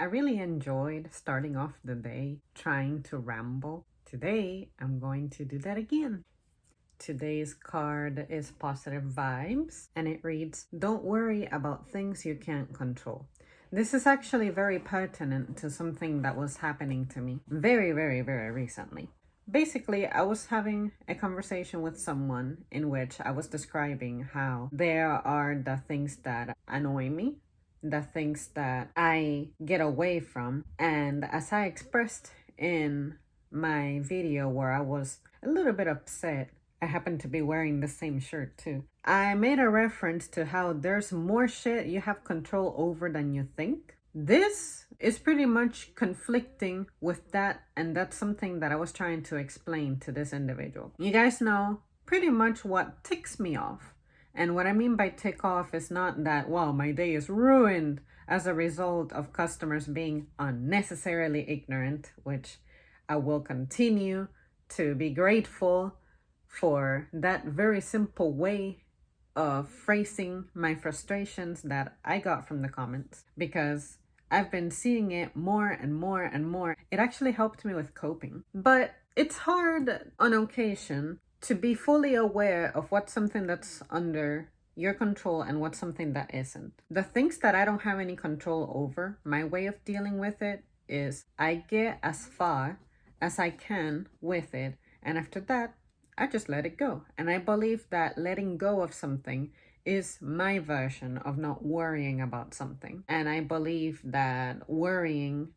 I really enjoyed starting off the day trying to ramble. Today, I'm going to do that again. Today's card is Positive Vibes, and it reads, Don't worry about things you can't control. This is actually very pertinent to something that was happening to me very, very, very recently. Basically, I was having a conversation with someone in which I was describing how there are the things that annoy me, the things that I get away from. And as I expressed in my video where I was a little bit upset, I happen to be wearing the same shirt too. I made a reference to how there's more shit you have control over than you think. This is pretty much conflicting with that, and that's something that I was trying to explain to this individual. You guys know pretty much what ticks me off. And what I mean by tick off is not that, well, my day is ruined as a result of customers being unnecessarily ignorant, which I will continue to be grateful for that very simple way of phrasing my frustrations that I got from the comments, because I've been seeing it more and more and more. It actually helped me with coping. But it's hard on occasion to be fully aware of what's something that's under your control and what's something that isn't. The things that I don't have any control over, my way of dealing with it is I get as far as I can with it, and after that, I just let it go. And I believe that letting go of something is my version of not worrying about something. And I believe that worrying,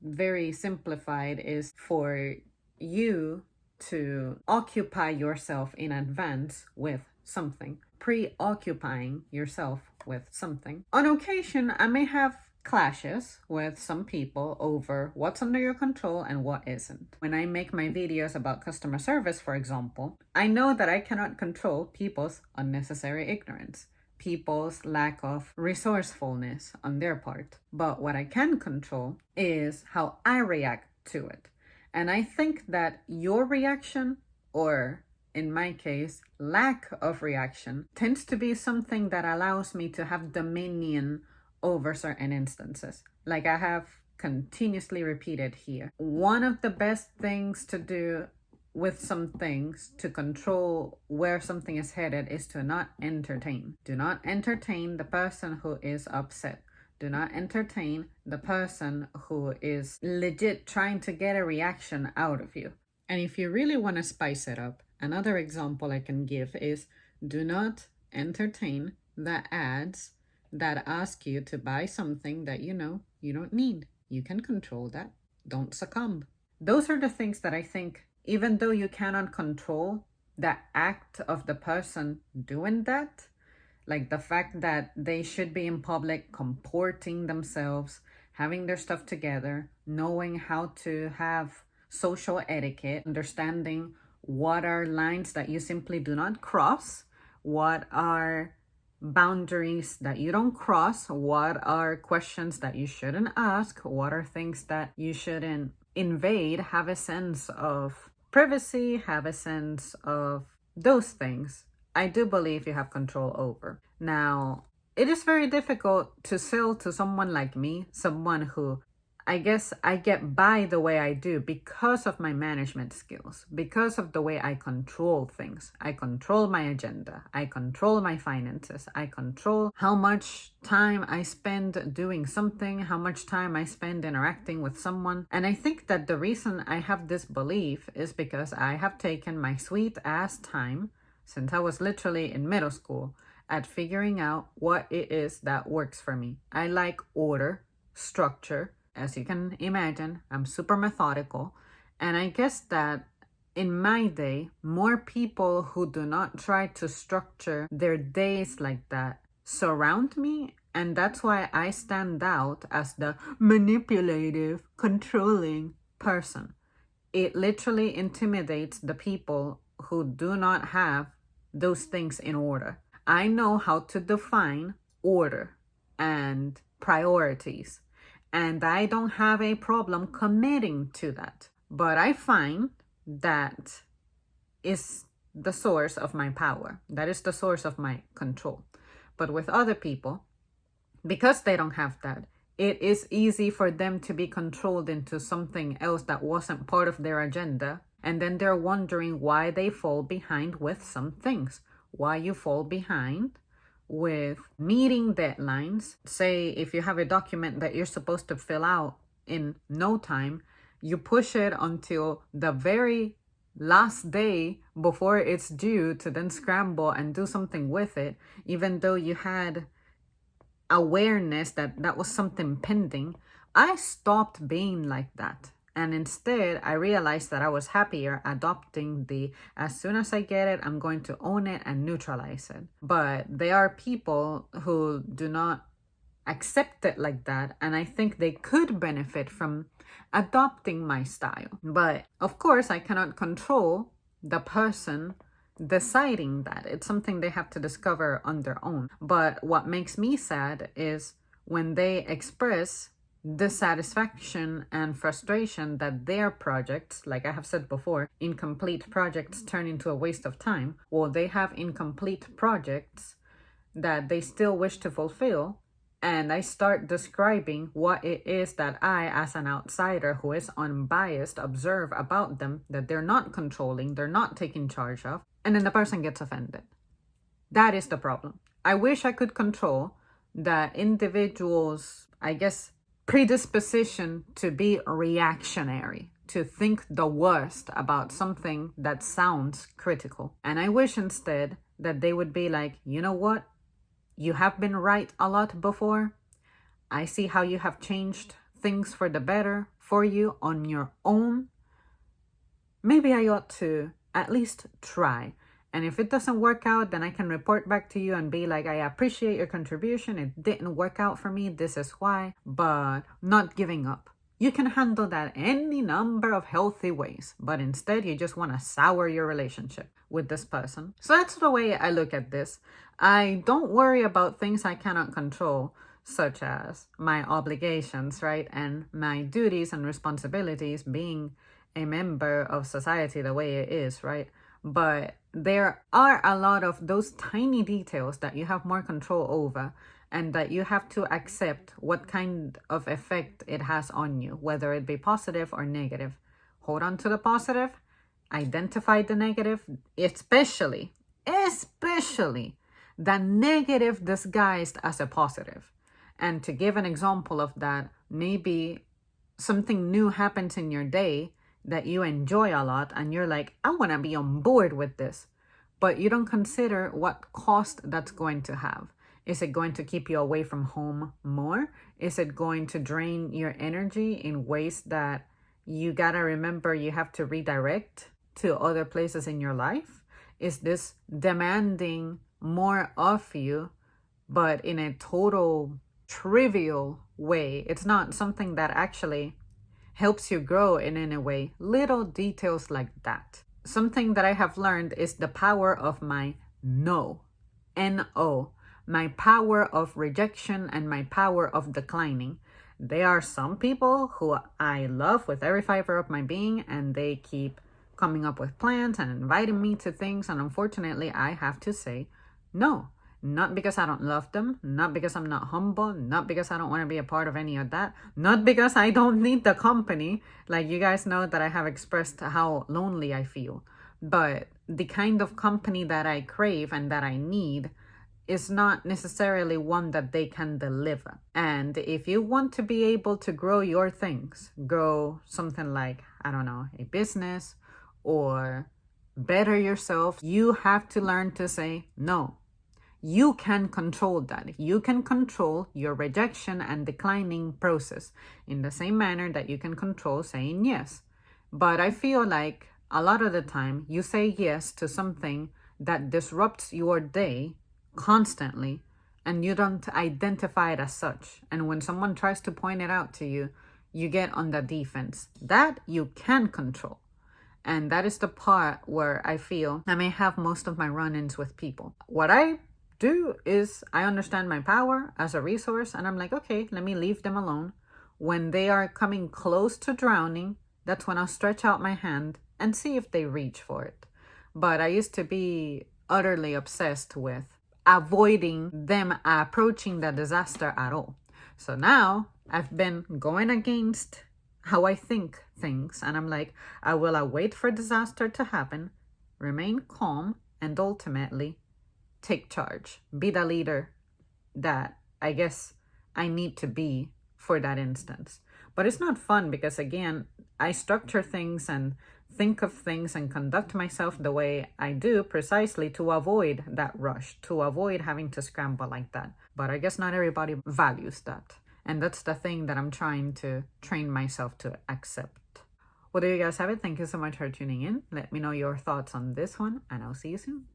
very simplified, is for you to occupy yourself in advance with something, preoccupying yourself with something. On occasion, I may have clashes with some people over what's under your control and what isn't. When I make my videos about customer service, for example, I know that I cannot control people's unnecessary ignorance, people's lack of resourcefulness on their part. But what I can control is how I react to it. And I think that your reaction, or in my case, lack of reaction, tends to be something that allows me to have dominion over certain instances, like I have continuously repeated here. One of the best things to do with some things to control where something is headed is to not entertain. Do not entertain the person who is upset. Do not entertain the person who is legit trying to get a reaction out of you. And if you really want to spice it up, another example I can give is do not entertain the ads that ask you to buy something that you know you don't need. You can control that. Don't succumb. Those are the things that I think, even though you cannot control the act of the person doing that, like the fact that they should be in public comporting themselves, having their stuff together, knowing how to have social etiquette, understanding what are lines that you simply do not cross, what are boundaries that you don't cross, what are questions that you shouldn't ask, what are things that you shouldn't invade, have a sense of privacy, have a sense of those things. I do believe you have control over. Now, it is very difficult to sell to someone like me, someone who I guess I get by the way I do because of my management skills, because of the way I control things. I control my agenda. I control my finances. I control how much time I spend doing something, how much time I spend interacting with someone. And I think that the reason I have this belief is because I have taken my sweet ass time since I was literally in middle school at figuring out what it is that works for me. I like order, structure. As you can imagine, I'm super methodical. And I guess that in my day, more people who do not try to structure their days like that surround me. And that's why I stand out as the manipulative, controlling person. It literally intimidates the people who do not have those things in order. I know how to define order and priorities. And I don't have a problem committing to that. But I find that is the source of my power. That is the source of my control. But with other people, because they don't have that, it is easy for them to be controlled into something else that wasn't part of their agenda. And then they're wondering why they fall behind with some things. Why you fall behind with meeting deadlines. Say if you have a document that you're supposed to fill out in no time, you push it until the very last day before it's due to then scramble and do something with it, even though you had awareness that that was something pending. I stopped being like that. And instead, I realized that I was happier adopting the as soon as I get it, I'm going to own it and neutralize it. But there are people who do not accept it like that. And I think they could benefit from adopting my style. But of course, I cannot control the person deciding that. It's something they have to discover on their own. But what makes me sad is when they express dissatisfaction and frustration that their projects, like I have said before, incomplete projects turn into a waste of time, or they have incomplete projects that they still wish to fulfill. And I start describing what it is that I, as an outsider who is unbiased, observe about them that they're not controlling, they're not taking charge of, and then the person gets offended. That is the problem. I wish I could control the individual's, I guess, predisposition to be reactionary, to think the worst about something that sounds critical. And I wish instead that they would be like, you know what? You have been right a lot before. I see how you have changed things for the better for you on your own. Maybe I ought to at least try. And if it doesn't work out, then I can report back to you and be like, I appreciate your contribution. It didn't work out for me. This is why. But not giving up. You can handle that any number of healthy ways. But instead, you just want to sour your relationship with this person. So that's the way I look at this. I don't worry about things I cannot control, such as my obligations, right? And my duties and responsibilities being a member of society the way it is, right? But there are a lot of those tiny details that you have more control over and that you have to accept what kind of effect it has on you, whether it be positive or negative. Hold on to the positive, identify the negative, especially the negative disguised as a positive. And to give an example of that, maybe something new happens in your day that you enjoy a lot and you're like, I want to be on board with this. But you don't consider what cost that's going to have. Is it going to keep you away from home more? Is it going to drain your energy in ways that you gotta remember you have to redirect to other places in your life? Is this demanding more of you, but in a total trivial way? It's not something that actually helps you grow in any way. Little details like that. Something that I have learned is the power of my no, N-O, my power of rejection and my power of declining. There are some people who I love with every fiber of my being, and they keep coming up with plans and inviting me to things, and unfortunately I have to say no. Not because I don't love them, not because I'm not humble, not because I don't want to be a part of any of that, not because I don't need the company. Like, you guys know that I have expressed how lonely I feel. But the kind of company that I crave and that I need is not necessarily one that they can deliver. And if you want to be able to grow your things, grow something like, I don't know, a business or better yourself, you have to learn to say no. You can control that. You can control your rejection and declining process in the same manner that you can control saying yes. But I feel like a lot of the time you say yes to something that disrupts your day constantly and you don't identify it as such. And when someone tries to point it out to you, you get on the defense. That you can control. And that is the part where I feel I may have most of my run-ins with people. What I do is I understand my power as a resource, and I'm like, okay, let me leave them alone. When they are coming close to drowning, that's when I'll stretch out my hand and see if they reach for it. But I used to be utterly obsessed with avoiding them approaching the disaster at all. So now I've been going against how I think things, and I'm like, I will await for disaster to happen, remain calm, and ultimately take charge, be the leader that I guess I need to be for that instance. But it's not fun because, again, I structure things and think of things and conduct myself the way I do precisely to avoid that rush, to avoid having to scramble like that. But I guess not everybody values that. And that's the thing that I'm trying to train myself to accept. Well, there you guys have it. Thank you so much for tuning in. Let me know your thoughts on this one, and I'll see you soon.